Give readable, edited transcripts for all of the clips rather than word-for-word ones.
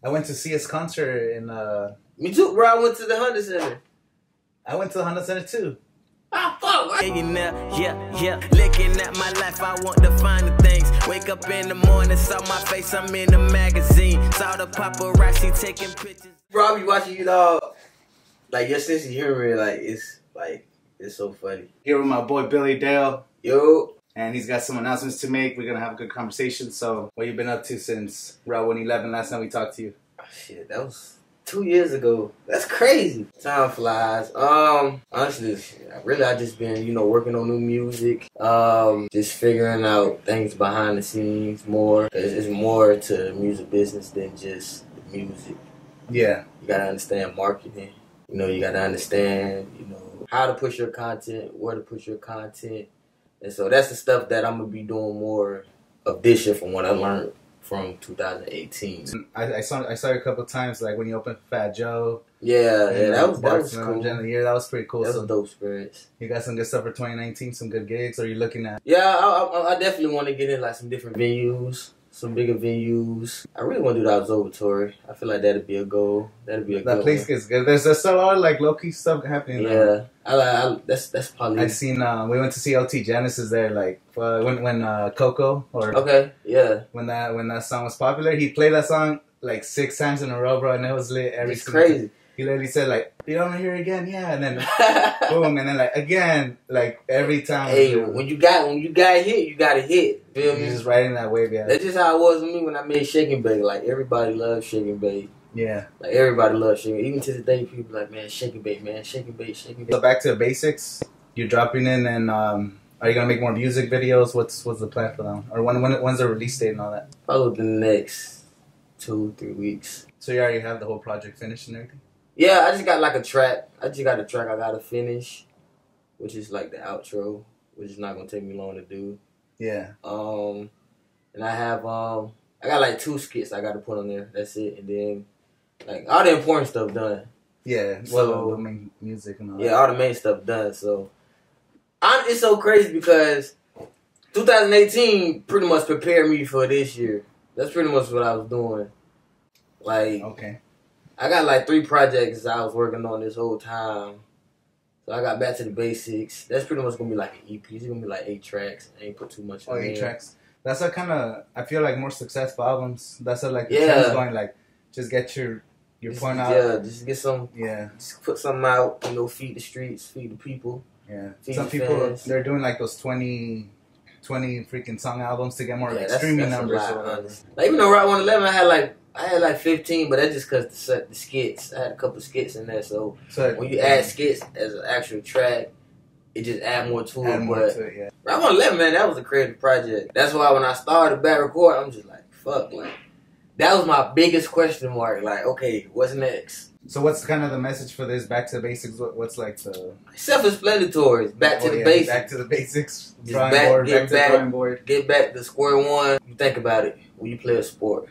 I went to see his concert in. Me too, bro. I went to the Honda Center. I went to the Honda Center too. Ah, fuck, right? Yeah. Looking at my life, I want to find the things. Wake up in the morning, saw my face, I'm in the magazine. Saw the paparazzi taking pictures. Bro, I be watching you, dog. Like, your sense of humor, it's so funny. Here with my boy Billie Dale. Yo. And he's got some announcements to make. We're going to have a good conversation. So, what you been up to since Route 111 last time we talked to you? Oh, shit, that was 2 years ago. That's crazy. Time flies. Honestly, I just been, working on new music. Just figuring out things behind the scenes more. Cause it's more to the music business than just the music. Yeah. You gotta understand marketing. You gotta understand, how to push your content, where to push your content. And so that's the stuff that I'm gonna be doing more of this year from what I learned from 2018. I saw you a couple of times, like when you opened Fat Joe. Yeah, that was cool. End of the year, that was pretty cool. That was a dope experience. You got some good stuff for 2019, some good gigs. Or are you looking at? Yeah, I definitely want to get in like some different venues, some bigger venues. I really want to do the observatory. I feel like that'd be a goal. That place gets good. There's still a lot of like low key stuff happening. Yeah, that's probably. I've seen. We went to see LT Genesis there, like when Coco or okay, yeah. When that song was popular, he played that song like 6 times in a row, bro, and it was lit. It's crazy. He literally said like, "You want to hear it again?" Yeah, and then boom, and then like again, like every time. Hey, when you got hit, you got to hit. Feel me? You're just riding that wave, yeah. That's just how it was with me when I made Shake and Bake. Like everybody loves Shake and Bake. Yeah. Like everybody loves Shake. Even to this day, people like, man, Shake and Bake, man, Shake and Bake, Shake and Bake. So back to the basics. You're dropping in, and are you gonna make more music videos? What's the plan for them? Or when's the release date and all that? Probably the next 2-3 weeks. So you already have the whole project finished and everything? Yeah, I just got like a track. I gotta finish, which is like the outro, which is not gonna take me long to do. Yeah. And I have I got like 2 skits I gotta put on there. That's it. And then like all the important stuff done. Yeah. Well, the main music and all that. Yeah, all the main stuff done. So it's so crazy because 2018 pretty much prepared me for this year. That's pretty much what I was doing. Like, okay. I got like 3 projects I was working on this whole time. So I got back to the basics. That's pretty much gonna be like an EP. It's gonna be like 8 tracks. I ain't put too much in 8 tracks. That's a kind of, I feel like more successful albums. That's a like the yeah. trend's going like, just get your point out. Yeah, just get some. Yeah. Just put something out. Feed the streets, feed the people. Yeah. Feed some the people fans. they're doing like those 20 freaking song albums to get more like streaming numbers. Like even though Route 111, I had like 15, but that's just because the skits. I had a couple skits in there, so when you add skits as an actual track, it just add more to it. Yeah. Route 111, man, that was a creative project. That's why when I started back recording, I'm just like, fuck, like that was my biggest question mark. Like, okay, what's next? So what's kind of the message for this? Back to the basics. What's like the self-explanatory? Back to the basics. Back to the basics. Drawing board. Get back to square one. You think about it when you play a sport.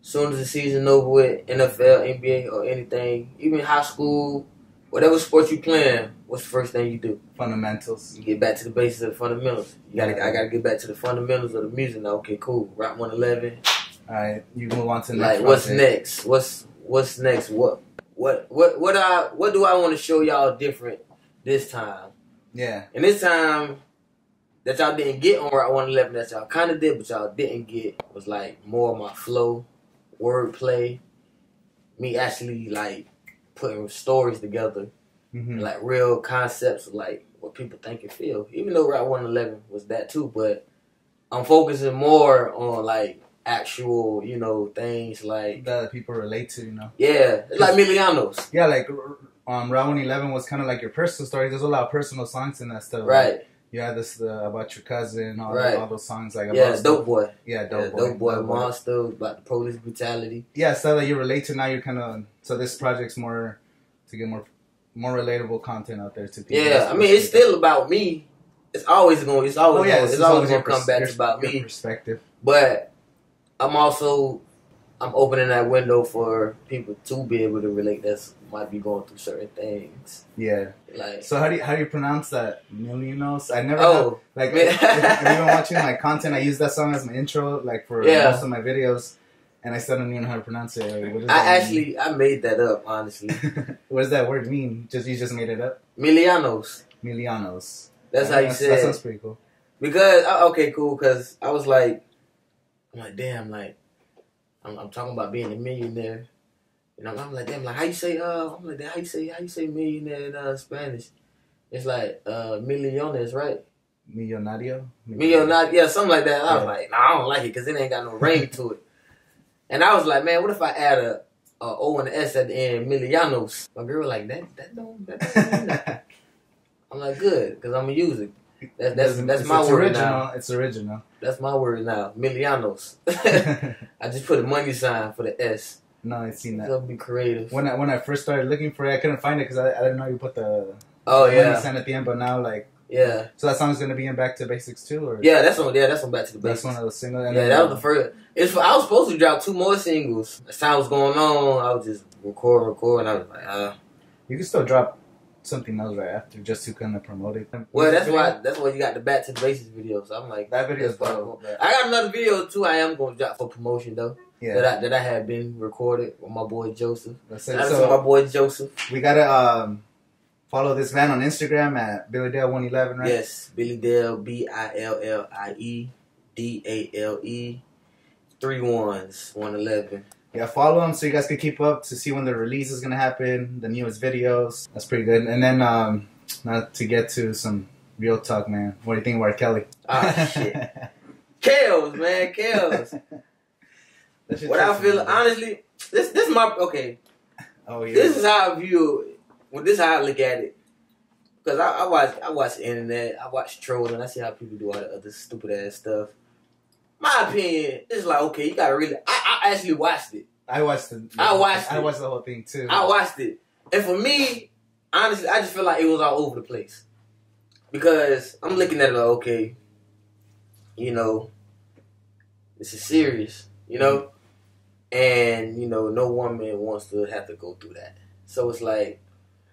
As soon as the season over with, NFL, NBA, or anything, even high school, whatever sport you playing, what's the first thing you do? Fundamentals. You get back to the basics of the fundamentals. I gotta get back to the fundamentals of the music now. Okay, cool. Route 111. All right, you move on to the next. Like, what's next? What's next? What do I want to show y'all different this time? Yeah. And this time that y'all didn't get on Route 111, that y'all kind of did, but y'all didn't get, was like more of my flow, wordplay, me actually like putting stories together, like real concepts of like what people think and feel. Even though Route 111 was that too, but I'm focusing more on like actual, things like that people relate to, Yeah, it's like Milianos. Yeah, like Route 111 was kind of like your personal story. There's a lot of personal songs in that stuff. Right. Like, you had this about your cousin, all those songs like about Dope Boy. Yeah, Dope Boy, Monster, about the police brutality. Yeah, stuff that you relate to now. You're kind of this project's more to get more relatable content out there to people. Yeah, I mean it's still about me. It's always going to come back to about me. Perspective. But I'm opening that window for people to be able to relate that might be going through certain things. Yeah. Like, so how do you pronounce that? Milianos? I never if you've been watching my content, I use that song as my intro, like for most of my videos. And I still don't even know how to pronounce it. What does I made that up, honestly. What does that word mean? You just made it up? Milianos. That's how you say it. That sounds pretty cool. Because, okay, cool, because I was like, damn, like, I'm talking about being a millionaire. And I'm like, damn, like, how you say millionaire in Spanish? It's like, millones, right? Millonario? Millonario, yeah, something like that. I was like, I don't like it because it ain't got no ring to it. And I was like, man, what if I add a O and an S at the end, Milianos? My girl was like, that don't mean that. I'm like, good, because I'm going to use it. That's my word original. now. It's original. That's my word now, Milianos. I just put a money sign for the S. No, I seen that. It'll be creative. When I first started looking for it, I couldn't find it because I didn't know you put the money sign at the end. But now, like, so that song's gonna be in Back to Basics too, or that's on Back to the Basics. That's one of those singles. And that was the first. I was supposed to drop 2 more singles. As time was going on, I was just record, and I was like, You can still drop something else right after just to kind of promote it. Well, that's why you got the Back to the Basics video. So I'm like, that video is dope. I got another video too. I am going to drop for promotion though. Yeah. That I had been recorded with my boy Joseph. So my boy Joseph. We gotta follow this man on Instagram at Billie Dale 111, right? Yes, Billie Dale, BILLIE DALE 3 1s 111. Yeah, follow him so you guys can keep up to see when the release is gonna happen, the newest videos. That's pretty good. And then now to get to some real talk, man. What do you think of R. Kelly? Shit. Kales, man, Kales. What I feel, honestly, this is my, okay. Oh, yeah. This is how I view it. Well, this is how I look at it. Because I watch the internet, I watch trolling, I see how people do all the other stupid ass stuff. My opinion, it's like, okay, you gotta really, I actually watched it. I watched the whole thing too. I watched it. And for me, honestly, I just feel like it was all over the place. Because I'm looking at it like, okay, you know, this is serious, you know? And, you know, no woman wants to have to go through that. So it's like,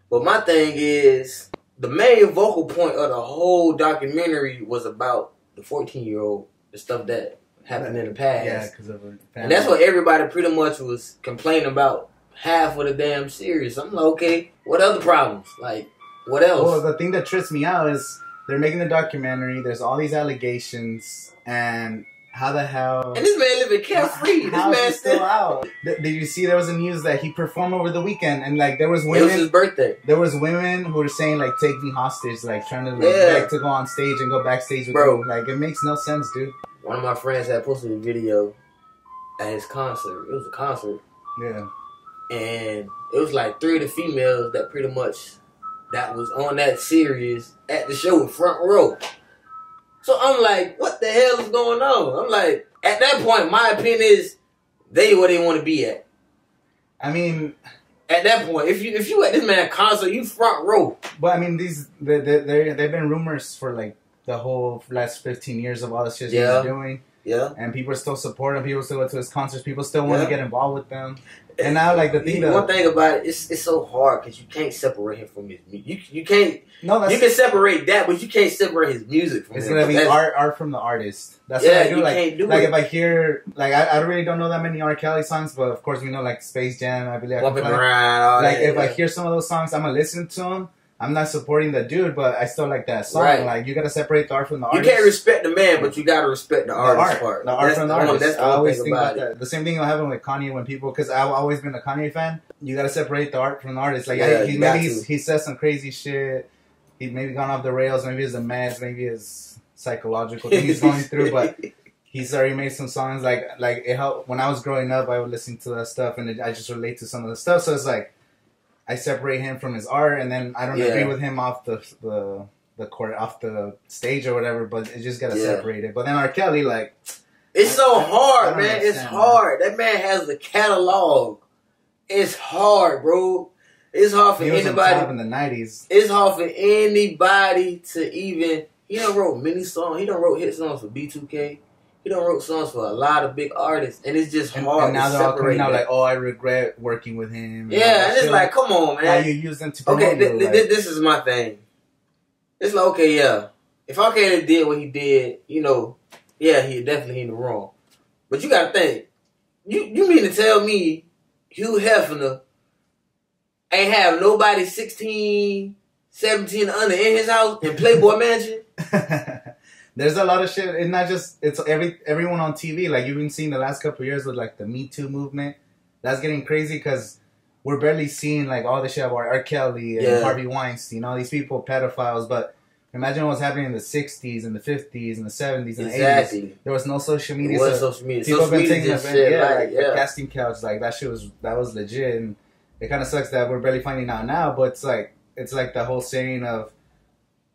but my thing is, the main vocal point of the whole documentary was about the 14-year-old, the stuff that happened in the past. Yeah, because of her family. And that's what everybody pretty much was complaining about. Half of the damn series. I'm like, okay, what other problems? Like, what else? Well, the thing that trips me out is they're making the documentary, there's all these allegations, and how the hell... And this man living carefree. This man still out. Did you see there was a news that he performed over the weekend, and like there was women... It was his birthday. There was women who were saying like, take me hostage, like trying to like, beg to go on stage and go backstage with Bro. me. Like, it makes no sense, dude. One of my friends had posted a video at his concert. It was a concert. Yeah. And it was like 3 of the females that pretty much that was on that series at the show in front row. So I'm like, what the hell is going on? I'm like, at that point, my opinion is they where they want to be at. I mean, at that point, if you at this man concert, you front row. But I mean, they've been rumors for like the whole last 15 years of all the shit he's doing. Yeah. And people still support him. People still go to his concerts. People still want to get involved with them. And now, like, the thing one thing about it, it's so hard because you can't separate him from his music. You can't. No, you can separate that, but you can't separate his music from it's him. It's gonna be art from the artist. That's what I do. You like, can't do like it. If I hear, like, I really don't know that many R. Kelly songs, but of course we know like Space Jam. I believe I can play. Like, if I hear some of those songs, I'm gonna listen to them. I'm not supporting the dude, but I still like that song. Right. Like, you gotta separate the art from the artist. You can't respect the man, but you gotta respect the artist part. The art from the artist. That's the I always thing think about that. The same thing will happen with Kanye when people, because I've always been a Kanye fan. You gotta separate the art from the artist. Like, he says some crazy shit. He maybe gone off the rails. Maybe it's a mess. Maybe it's psychological thing he's going through. But he's already made some songs. Like it helped when I was growing up. I would listen to that stuff, and I just relate to some of the stuff. So it's like, I separate him from his art, and then I don't agree with him off the court, off the stage or whatever. But it just gotta separate it. But then R. Kelly, like, it's so hard, man. It's hard. That man has a catalog. It's hard, bro. It's hard for anybody. In the 90s. It's hard for anybody to even. He done wrote many songs. He done wrote hit songs for B2K. He done wrote songs for a lot of big artists, and it's just hard. And now they're all coming out like, oh, I regret working with him. Yeah, and it's like, come on, man. How you use them to promote this is my thing. It's like, okay, yeah. If R. Kelly did what he did, you know, yeah, he definitely in the wrong. But you gotta think, You mean to tell me Hugh Hefner ain't have nobody 16, 17 under in his house in Playboy Mansion? There's a lot of shit. It's not just, it's everyone on TV. Like, you've been seeing the last couple of years with, like, the Me Too movement. That's getting crazy because we're barely seeing, like, all the shit about R. Kelly and Harvey Weinstein, all these people, pedophiles. But imagine what's happening in the 60s and the 50s and the 70s and the 80s. There was no social media. There was social media. People have been taking shit, the casting couch. Like, that was legit. And it kind of sucks that we're barely finding out now. But it's like the whole saying of,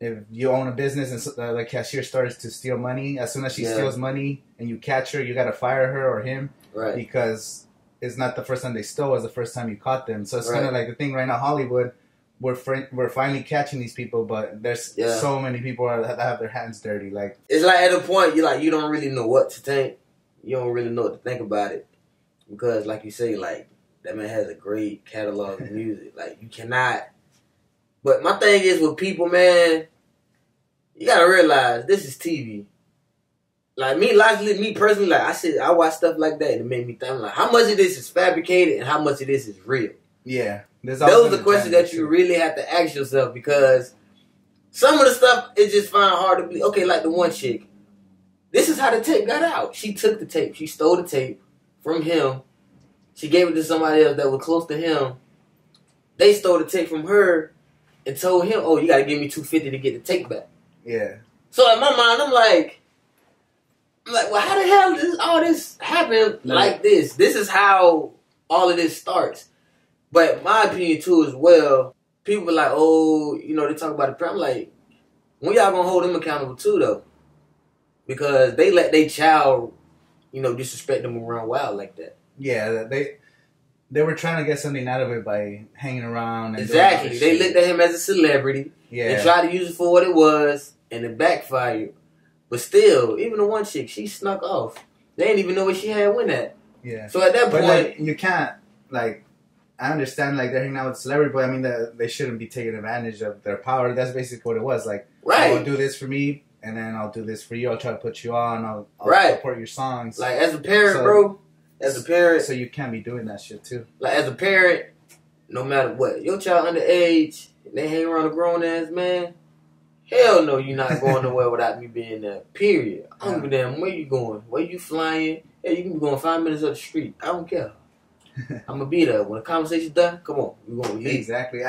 if you own a business and the cashier starts to steal money, as soon as she steals money and you catch her, you got to fire her or him. Right. Because it's not the first time they stole, it's the first time you caught them. So it's kind of like the thing right now, Hollywood, we're finally catching these people, but there's so many people that have their hands dirty. Like, it's like at a point, you don't really know what to think. You don't really know what to think about it. Because like you say, like, that man has a great catalog of music. Like, you cannot. But my thing is with people, man, you gotta realize this is TV. Like me personally, like I watch stuff like that and it made me think, like, how much of this is fabricated and how much of this is real? Yeah. Those are the questions that you really have to ask yourself, because some of the stuff is just find hard to believe. Okay, like the one chick. This is how the tape got out. She took the tape. She stole the tape from him. She gave it to somebody else that was close to him. They stole the tape from her and told him, "Oh, you got to give me $250 to get the tape back." Yeah. So in my mind, I'm like, well, how the hell does all this happen like this? This is how all of this starts. But my opinion too as well, people are like, oh, they talk about the I'm like, when y'all gonna hold them accountable too though? Because they let their child, disrespect them around wild like that. Yeah, they were trying to get something out of it by hanging around. And exactly. They looked at him as a celebrity. Yeah. And tried to use it for what it was, and it backfired. But still, even the one chick, she snuck off. They didn't even know where she had went at. Yeah. So at that point, like, you can't, like, I understand, like, they're hanging out with celebrity, but I mean, they shouldn't be taking advantage of their power. That's basically what it was. Like, right. I'll do this for me, and then I'll do this for you. I'll try to put you on. I'll support your songs. Like, as a parent, bro, as a parent. So you can't be doing that shit, too. Like, as a parent, no matter what, your child underage, they hang around a grown-ass man, hell no, you're not going nowhere without me being there, period. I don't give a damn where you going, where you flying. Hey, you can be going 5 minutes up the street. I don't care. I'm going to be there. When the conversation's done, come on, we're going to leave. Exactly.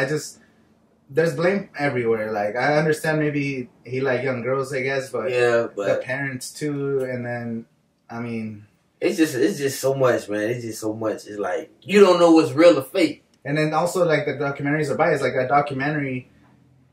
There's blame everywhere. Like, I understand maybe he like young girls, I guess, but the parents too, and then, I mean... It's just so much, man. It's just so much. It's like, you don't know what's real or fake. And then also, like, the documentaries are biased. Like, that documentary,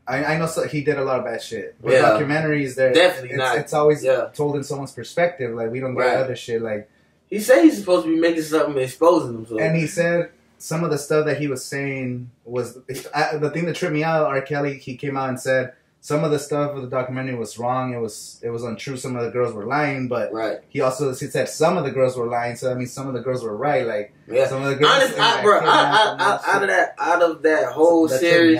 I know he did a lot of bad shit. But documentaries, it's always told in someone's perspective. Like, we don't get other shit. Like, he said he's supposed to be making something and exposing himself. And he said some of the stuff that he was saying was... the thing that tripped me out, R. Kelly, he came out and said some of the stuff of the documentary was wrong. It was untrue. Some of the girls were lying. But he said some of the girls were lying. So, I mean, some of the girls were right. Like, some of the girls... Honestly, out of that whole series,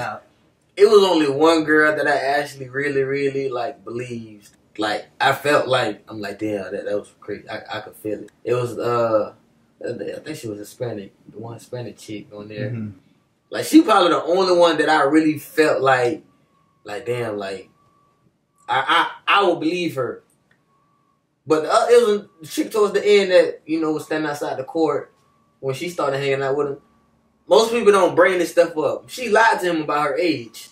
it was only one girl that I actually really, really, like, believed. Like, I felt like, I'm like, damn, that was crazy. I could feel it. It was, I think she was Hispanic, the one Hispanic chick on there. Mm-hmm. Like, she probably the only one that I really felt like damn, like, I would believe her. But it was a chick towards the end that, was standing outside the court when she started hanging out with him. Most people don't bring this stuff up. She lied to him about her age.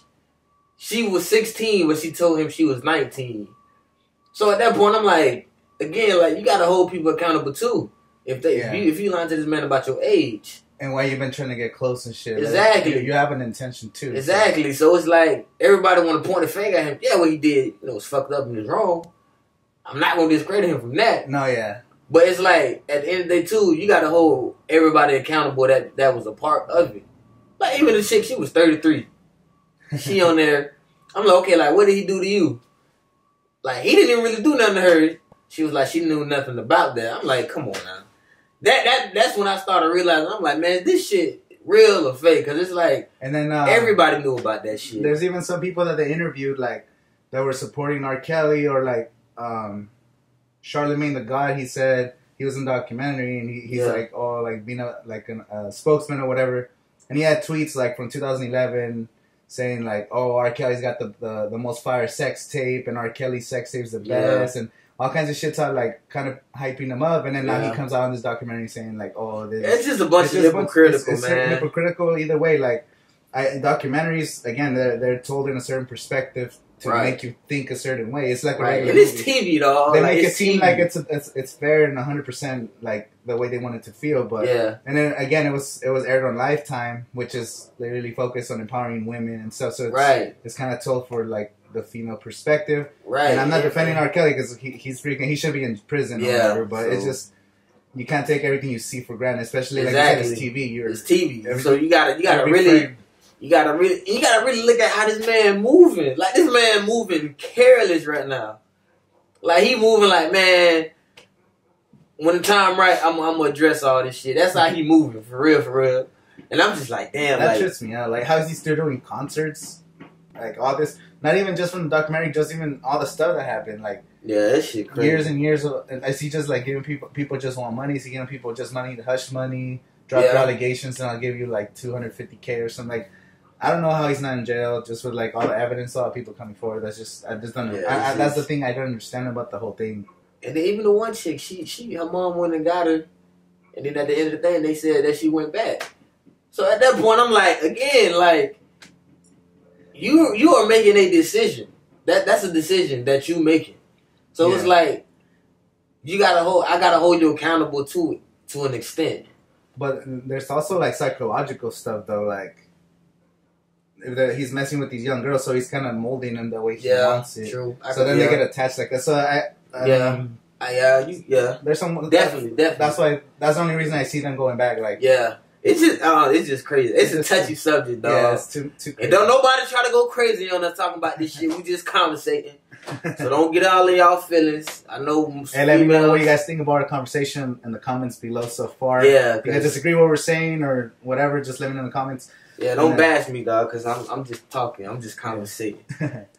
She was 16 when she told him she was 19. So at that point, I'm like, again, like, you got to hold people accountable too. If you lying to this man about your age. And why you've been trying to get close and shit. Exactly. Like, you have an intention too. Exactly. So it's like, everybody want to point a finger at him. Yeah, what he did, was fucked up and was wrong. I'm not going to discredit him from that. No, yeah. But it's like, at the end of the day too, you got to hold everybody accountable that was a part of it. Like, even the chick, she was 33. She on there. I'm like, okay, like, what did he do to you? Like, he didn't even really do nothing to her. She was like, she knew nothing about that. I'm like, come on now. That's when I started realizing, I'm like, man, this shit real or fake? Because it's like, and then everybody knew about that shit. There's even some people that they interviewed, like, that were supporting R. Kelly, or like Charlemagne the God. He said he was in the documentary, and he's like, oh, like being a spokesman or whatever. And he had tweets like from 2011 saying like, oh, R. Kelly's got the most fire sex tape, and R. Kelly's sex tape's the best, and all kinds of shit, like kind of hyping him up. And then now he comes out in this documentary saying like, oh, it's just a bunch of hypocritical, it's man. Hypocritical either way. Like, documentaries, again, they're told in a certain perspective to make you think a certain way. It's like a regular movie. It's TV, though. They make it seem like it's fair and 100% like the way they want it to feel. But and then again, it was aired on Lifetime, which is literally focused on empowering women and stuff. So it's kind of told for like the female perspective. Right. And I'm not defending R. Kelly because he's freaking. He should be in prison or whatever. But it's just, you can't take everything you see for granted, especially like you said, it's TV. It's TV. So you gotta really. You gotta really look at how this man moving. Like, this man moving careless right now. Like, he moving like, man, when the time right, I'm gonna address all this shit. That's how he moving, for real. And I'm just like, damn. That trips me out. Like, how is he still doing concerts? Like, all this, not even just from the documentary, just even all the stuff that happened. Like, that shit crazy. Years and years of, is he just like giving people just want money? Is he giving people just money to hush money, drop your allegations, and I'll give you like $250K or something? Like, I don't know how he's not in jail, just with like all the evidence, all the people coming forward. I just don't know. That's the thing I don't understand about the whole thing. And then even the one chick, her mom went and got her, and then at the end of the thing, they said that she went back. So at that point, I'm like, again, like, you are making a decision. That's a decision that you making. So it's like, I gotta hold you accountable to it to an extent. But there's also like psychological stuff though, like. He's messing with these young girls, so he's kind of molding them the way he wants it. True. So then they get attached like that. So there's some definitely. That's the only reason I see them going back. Like, it's just crazy. It's a touchy subject, dog. Yeah, it's too crazy. And don't nobody try to go crazy on us talking about this shit. We just conversating. So don't get all in y'all feelings. I know. And let me know what you guys think about our conversation in the comments below so far. Yeah, if you guys disagree with what we're saying or whatever, just let me know in the comments. Yeah, don't bash me, dog, because I'm just talking. I'm just conversating.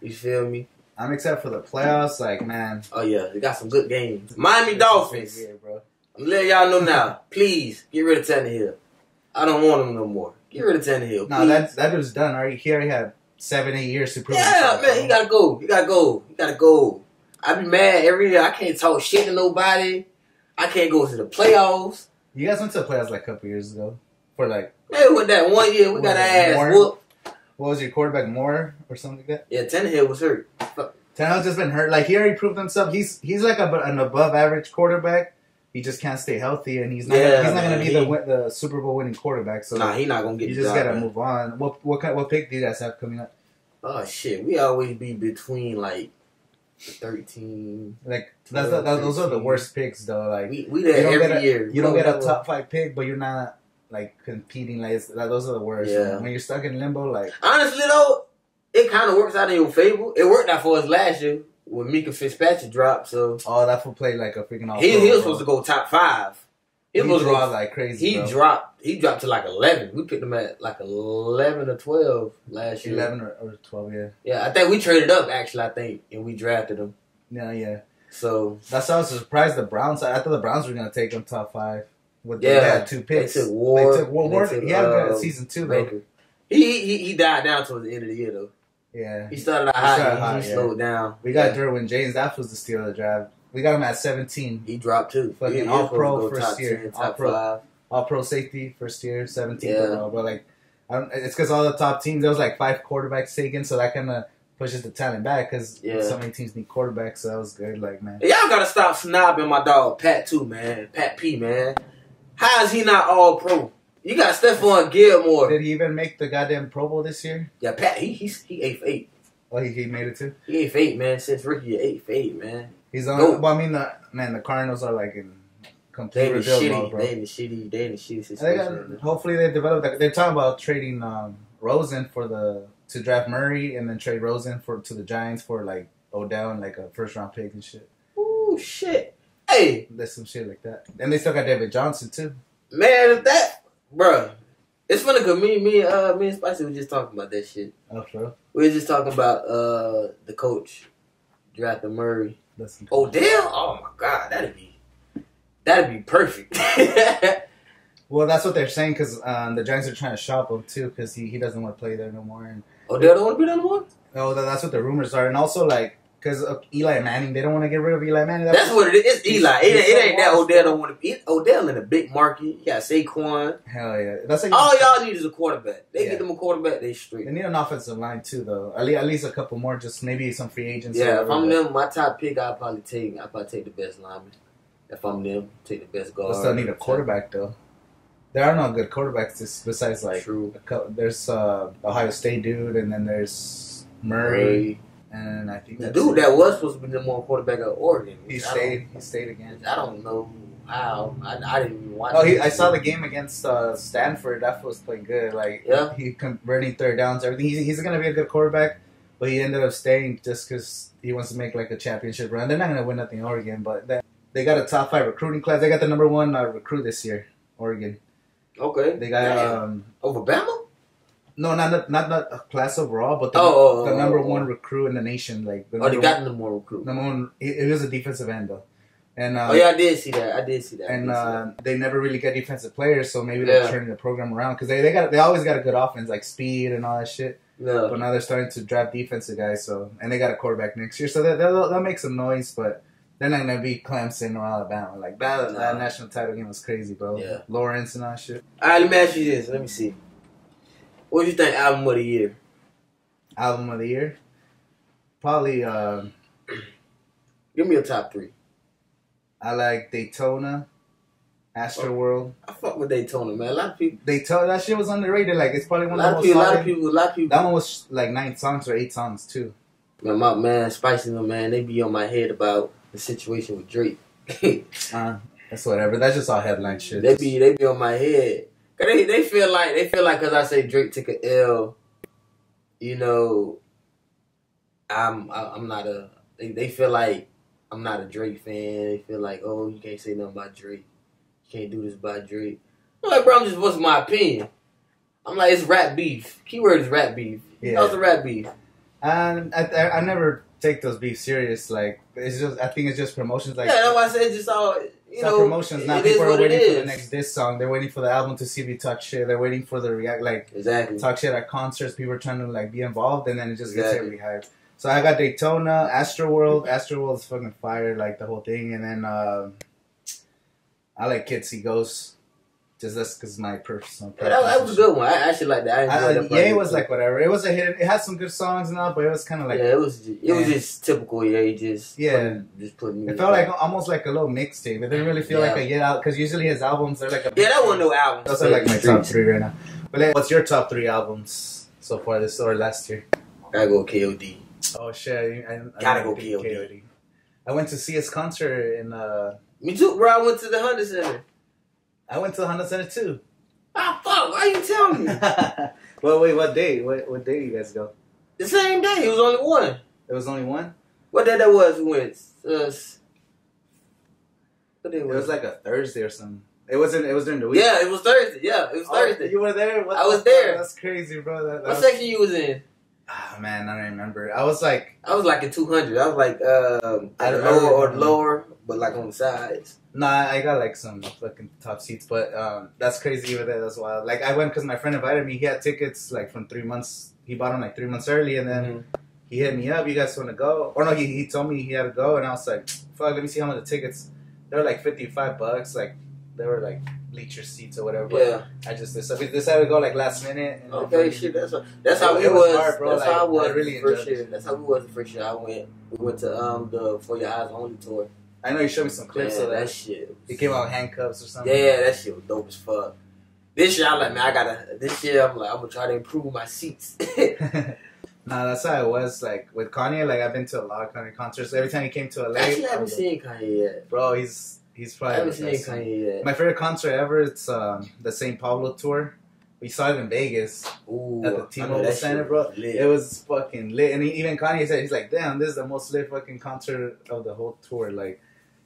You feel me? I'm excited for the playoffs, like, man. Oh, yeah. They got some good games. Miami Dolphins. Bro. I'm letting y'all know now. Please, get rid of Tannehill. I don't want him no more. Get rid of Tannehill. No, that dude's done. He already had 7-8 years to prove himself. Yeah, man, he gotta go. I be mad every year. I can't talk shit to nobody. I can't go to the playoffs. You guys went to the playoffs like a couple years ago. For like, man, with that 1 year, we got our ass whooped. What was your quarterback, Moore or something like that? Yeah, Tannehill was hurt. Tannehill's just been hurt. Like, he already proved himself. He's like an above average quarterback. He just can't stay healthy, and he's not going to be the Super Bowl winning quarterback. So he's not going to get. You just got to move on. What pick do you guys have coming up? Oh shit, we always be between like 13. Like those are the worst picks though. Like we there every year. You don't get a top 5 pick, but you're not like competing. Like those are the worst. Yeah. When you're stuck in limbo, like honestly though, it kind of works out in your favor. It worked out for us last year when Mika Fitzpatrick dropped. So that fool played like a freaking. He was supposed to go top 5. He was like crazy. He dropped to like 11. We picked him at like 11 or 12 last year. 11 or 12, yeah. Yeah, I think we traded up actually. And we drafted him. Yeah. So that's why I was surprised the Browns. I thought the Browns were gonna take him top 5. They had 2 picks. They took Ward. He had a good season too, though. He died down towards the end of the year though. Yeah. He started out high. He slowed down. We got Derwin James. That was the steal of the draft. We got him at 17. He dropped too. Fucking all-pro first year. 10, top 5. All-pro safety first year, 17. Yeah. But like, it's because all the top teams, there was like 5 quarterbacks taken, so that kind of pushes the talent back because so many teams need quarterbacks, so that was good. Like, man. Y'all got to stop snobbing my dog, Pat, too, man. Pat P, man. How is he not all-pro? You got Stephon Gilmore. Did he even make the goddamn Pro Bowl this year? Yeah, Pat, he 8 for 8. Oh, he made it too? He 8 for 8, man. Since rookie, 8 for 8, man. He's on. Well, I mean, the Cardinals are like in complete rebuild mode, bro. They in the shitty situation. Hopefully, they develop that. They're talking about trading Rosen to draft Murray and then trade Rosen to the Giants for like Odell and like a first-round pick and shit. Ooh, shit. Hey, there's some shit like that. And they still got David Johnson too. Man, bruh. It's funny because me and Spicy were just talking about that shit. Oh, sure. We were just talking about the coach drafting Murray. Odell? Oh my God, that'd That'd be perfect. Well, that's what they're saying because the Giants are trying to shop him too because he doesn't want to play there no more. And they don't want to be there no more? Oh, that's what the rumors are. And also, like, because of Eli Manning, they don't want to get rid of Eli Manning. That's what it is. It's Eli. It ain't that Odell don't want to be. Odell in a big market. You got Saquon. Hell yeah. That's like all y'all need is a quarterback. They get them a quarterback, they straight. They need an offensive line too, though. At least a couple more, just maybe some free agents. Yeah, if I'm them, my top pick, I'll probably take the best lineman. If I'm them, take the best guard. They still need a quarterback, though. There are no good quarterbacks besides, like, True. There's Ohio State dude, and then there's Murray. And I think the dude that was supposed to be the more quarterback of Oregon. He stayed again. I don't know how. I didn't even watch. I saw the game against Stanford. That was playing good. Like, he converting third downs, everything. He's gonna be a good quarterback, but he ended up staying just because he wants to make like a championship run. They're not gonna win nothing in Oregon, but they got a top 5 recruiting class. They got the #1 recruit this year, Oregon. Okay. They got over Bama. No, not a class overall, but the #1 recruit in the nation. Like they got the #1 recruit. #1, it was a defensive end though. And I did see that. And they never really get defensive players, so maybe they're turning the program around because they always got a good offense, like speed and all that shit. Yeah. But now they're starting to draft defensive guys, and they got a quarterback next year, so they'll make some noise, but they're not gonna be Clemson or Alabama. Like that national title game was crazy, bro. Yeah. Lawrence and all that shit. All right, let me ask you this. Let me see. What do you think album of the year? Album of the year? Probably. Give me a top 3. I like Daytona, Astroworld. I fuck with Daytona, man. A lot of people. Daytona, that shit was underrated. Like it's probably one of the most. A lot of people. That one was like 9 songs or 8 songs too. Man, my man, Spicy them, man. They be on my head about the situation with Drake. That's whatever. That's just all headline shit. They be on my head. Cause they feel like because I say Drake took an L, you know, I'm not a. They feel like I'm not a Drake fan. They feel like, oh, you can't say nothing about Drake. You can't do this about Drake. I'm like, bro, I'm just voicing my opinion. I'm like, it's rap beef. Keyword is rap beef. Yeah. How's the rap beef? I never take those beefs serious. Like it's just, I think it's just promotions. Like that's why I said it's just all. You know, promotions. Now people are waiting for the next diss song. They're waiting for the album to see if you talk shit. They're waiting for the react, like talk shit at concerts. People are trying to like be involved, and then it just gets everybody hyped. So I got Daytona, Astroworld. Astroworld is fucking fire, like the whole thing. And then I like Kids See Ghosts. Just that's because my personal preference. That was a good one. I actually like that. I enjoyed that. Yeah, it was like whatever. It was a hit. It had some good songs and all, but it was kind of like it was just typical. Yeah, just putting. It felt like almost like a little mixtape. It didn't really feel like a get out because usually his albums are like a that wasn't no album. Those are like my top 3 right now. But what's your top 3 albums so far this or last year? Gotta go KOD. Oh shit! I gotta go KOD. I went to see his concert in. Me too, bro. I went to the Honda Center. I went to the Honda Center too. Ah, fuck! Why you telling me? Well, wait. What day? What day did you guys go? The same day. It was only one. There was only one. What day that was? We went. What day was? It was like a Thursday or something. It wasn't. It was during the week. Yeah, it was Thursday. Yeah, it was Thursday. You were there. I was there. That's crazy, bro. What section you was in? Ah, man, I don't remember. I was like in 200. I was like lower, but like on the sides. Nah, I got like some fucking top seats, but that's crazy over there. That's wild. Like I went because my friend invited me. He had tickets like from 3 months. He bought them like 3 months early, and then he hit me up. You guys want to go? Or no, he told me he had to go, and I was like, fuck. Let me see how much the tickets. They were like $55. Like they were like bleacher seats or whatever. But I just decided to go like last minute. And okay, shit. That's how it was. Hard, bro. That's how it was. Really first year. That's how it was the first year I went. We went to the For Your Eyes Only tour. I know you showed me some clips of that. That shit. He came out with handcuffs or something. Yeah, that shit was dope as fuck. This year I'm like, man, this year I'm like, I'm gonna try to improve my seats. Nah, that's how it was. Like with Kanye, like I've been to a lot of Kanye concerts. Every time he came to LA, actually, I haven't seen Kanye yet. Bro, he's probably. I haven't seen Kanye yet. My favorite concert ever. It's the St. Pablo tour. We saw it in Vegas at the T-Mobile Center, bro. It was fucking lit. And even Kanye said, he's like, damn, this is the most lit fucking concert of the whole tour. Like,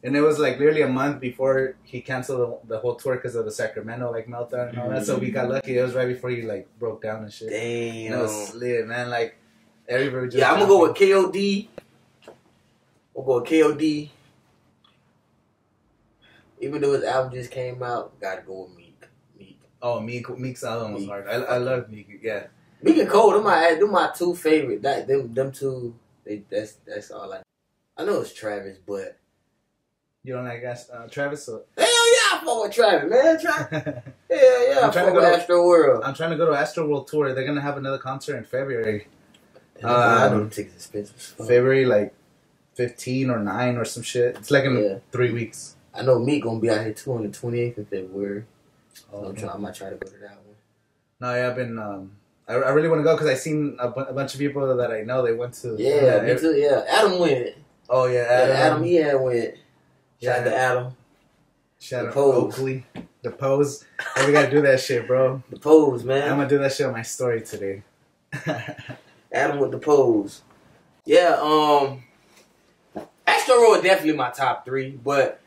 and it was like literally a month before he canceled the whole tour because of the Sacramento like meltdown and all that. So we got lucky. It was right before he like broke down and shit. Damn. And it was lit, man. Like everybody just. Yeah, I'm gonna go with KOD. We'll go with KOD. Even though his album just came out, gotta go with Meek. Oh, Meek's album was hard. I love Meek. Yeah. Meek and Cole, them my two favorite. Them two. That's all I know it's Travis, but you don't like Travis? So? Hell yeah, I fuck with Travis, man. Hell yeah, I fuck with Astro World. I'm trying to go to Astro World tour. They're gonna have another concert in February. I know the tickets expensive. February like 15 or 9 or some shit. It's like in 3 weeks. I know Meek gonna be out here too on the 28th of February. So I might try to go to that one. No, yeah, I've been. I really want to go because I seen a bunch of people that I know. They went to. Yeah, me too. Yeah, Adam went. Oh yeah, Adam. He had went. Shout out to Adam. Shout out to Oakley. The Pose. Oh, we gotta do that shit, bro. The Pose, man. I'm gonna do that shit on my story today. Adam with the Pose. Yeah, Astro World definitely my top 3, but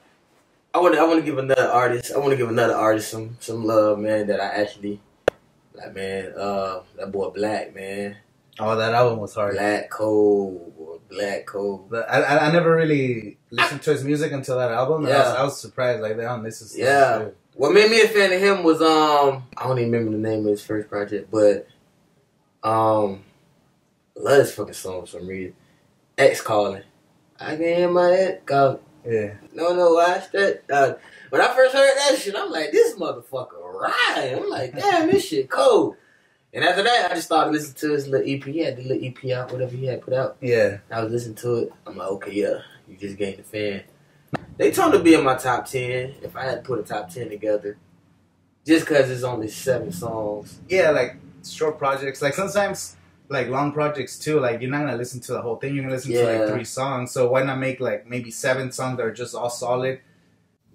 I want to give another artist. I want to give another artist some love, man. That I actually like, man. That boy Black, man. Oh, that album was hard. Black Cold. I never really listened to his music until that album. Yeah. I was surprised. Like, this is good. What made me a fan of him was I don't even remember the name of his first project, but I love this fucking song for some reason. Ex Calling. I can hear my ex calling. Yeah. No, watch that. When I first heard that shit, I'm like, this motherfucker right. I'm like, damn, this shit cold. And after that, I just started listening to his little EP. He had the little EP out, whatever he had put out. Yeah. I was listening to it. I'm like, okay, yeah, you just gained a fan. They told to be in my top 10 if I had to put a top 10 together. Just because it's only 7 songs. Yeah, like short projects. Like sometimes, like long projects too. Like you're not going to listen to the whole thing. You're going to listen to like 3 songs. So why not make like maybe 7 songs that are just all solid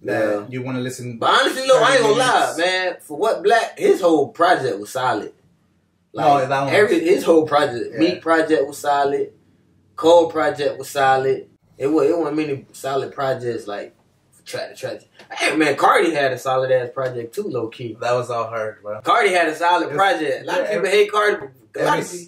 that you want to listen to? But honestly, look, I ain't going to lie, man. For what Black, his whole project was solid. Like, that one his whole project. Meek project was solid. Cole project was solid. It wasn't many solid projects like track to track. Hey man, Cardi had a solid ass project too, low key. That was all hard, bro. Cardi had a solid project. A lot of people hate Cardi.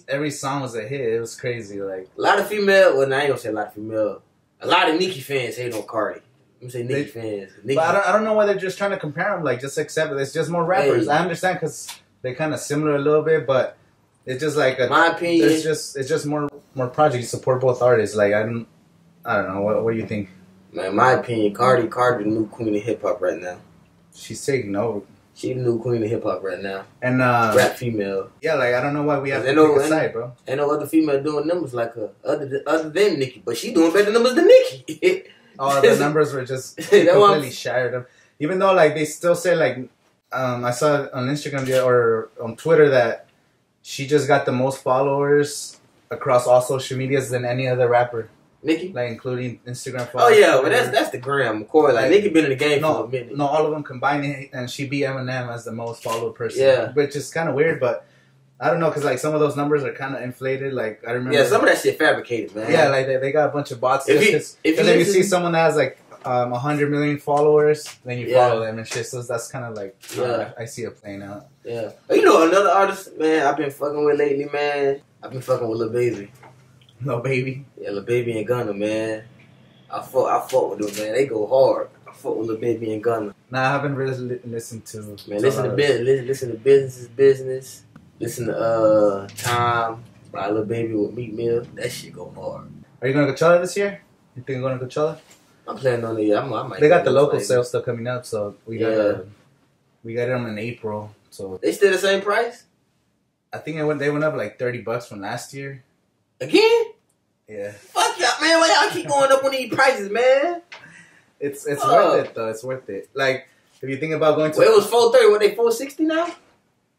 Every song was a hit. It was crazy. Like a lot of female. Well, I ain't gonna say a lot of female. A lot of Nicki fans hate on Cardi. I'm saying Nicki fans. Nicki. But I don't know why they're just trying to compare them. Like just accept it. It's just more rappers. I understand because they're kind of similar a little bit, but it's just like my opinion. It's just more projects. Support both artists. Like I don't know. What do you think? Man, my opinion, Cardi the new queen of hip hop right now. She's taking over. She the new queen of hip hop right now. And rap female. Yeah, like I don't know why we have to pick a side, bro. Ain't no other female doing numbers like her other than Nicki, but she doing better numbers than Nicki. Oh, the numbers were just completely shattered. Even though like they still say like I saw on Instagram or on Twitter that she just got the most followers across all social medias than any other rapper. Nicki? Like, including Instagram followers. Oh, yeah, but that's the gram, of course. Like, Nicki been in the game for a minute. No, all of them combined, and she beat Eminem as the most followed person. Yeah. Which is kind of weird, but I don't know, because, like, some of those numbers are kind of inflated. Like, I remember... Yeah, some of that shit fabricated, man. Yeah, like, they got a bunch of bots. If you see someone that has, like, 100 million followers, then you follow them and shit. So that's kind of like, I see it playing out. Yeah. But you know, another artist, man, I've been fucking with lately, man. I've been fucking with Lil Baby. Lil Baby? Yeah, Lil Baby and Gunna, man. I fuck with them, man. They go hard. I fuck with Lil Baby and Gunna. Nah, I haven't really listened to... Man, listen to Business is Business. Listen to Time by Lil Baby with Meek Mill. That shit go hard. Are you going to Coachella this year? You think you're going to Coachella? I'm planning on it. I might. They got the local sales still coming up, so we got them in April. So they still the same price? I think they went up like $30 from last year. Again? Yeah. Fuck y'all, man. Why y'all keep going up on these prices, man? It's worth it though. It's worth it. Like if you think about going to, it was $430. What, they $460 now?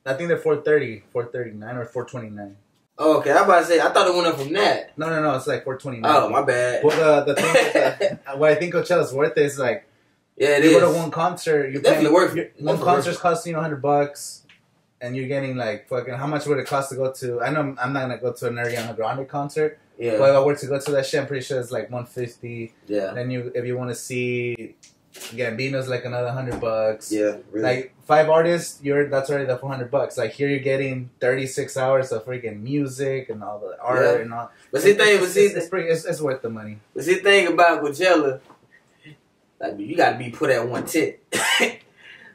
I think they're $430, $439 or $429. Oh, okay, I about to say, I thought it went up from that. No, it's like $429. Oh, my bad. Well, the thing what I think Coachella's worth is like, yeah, you go to one concert, you're definitely worth it. One concert's costing you $100, and you're getting like fucking. How much would it cost to go to? I know I'm not gonna go to an Ariana Grande concert. Yeah. But if I were to go to that shit, I'm pretty sure it's like $150. Yeah. Then if you want to see Gambino's like another $100. Yeah, really. Like 5 artists, that's already the $400. Like here, you're getting 36 hours of freaking music and all the art and all. But see, it's worth the money. But see, the thing about Coachella, Like, you gotta be put at one tent.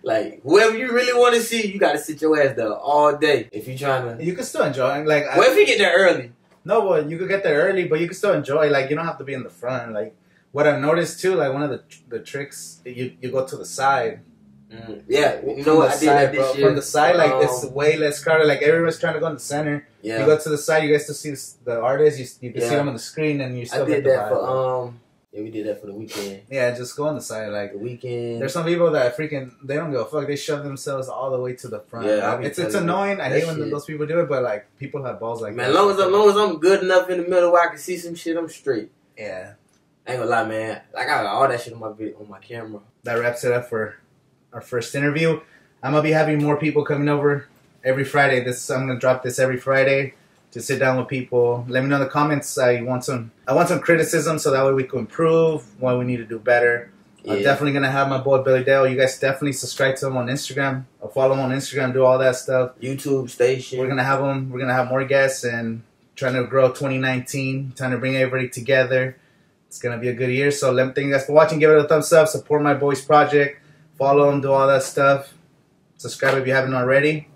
Like, whoever you really want to see, you gotta sit your ass there all day. If you trying to, you can still enjoy. Like, what if you get there early? No, well, you could get there early, but you can still enjoy. Like, you don't have to be in the front. Like, what I've noticed too, like one of the tricks, you go to the side. Yeah, you know what I did that this year. From the side, like it's way less crowded. Like everyone's trying to go in the center. Yeah. You go to the side, you guys to see the artists. You can see them on the screen, and you still get the vibe. Yeah, we did that for the weekend. Yeah, just go on the side, like the weekend. There's some people that they don't give a fuck. They shove themselves all the way to the front. Yeah, it's annoying. I hate when those people do it, but like people have balls like that. Man, as long as I'm good enough in the middle where I can see some shit, I'm straight. Yeah. I ain't gonna lie, man. Like, I got all that shit on my camera. That wraps it up for our first interview. I'm gonna be having more people coming over every Friday. I'm gonna drop this every Friday to sit down with people. Let me know in the comments. I want some criticism so that way we can improve. What we need to do better. Yeah. I'm definitely gonna have my boy Billie Dale. You guys definitely subscribe to him on Instagram. Or follow him on Instagram. Do all that stuff. YouTube station. We're gonna have him. We're gonna have more guests and trying to grow 2019. Trying to bring everybody together. It's going to be a good year. So thank you guys for watching. Give it a thumbs up. Support my boys' project. Follow them. Do all that stuff. Subscribe if you haven't already.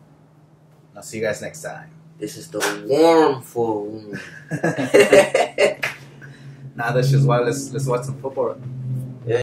I'll see you guys next time. This is the Wormhole. Nah, that's just why. Let's watch some football.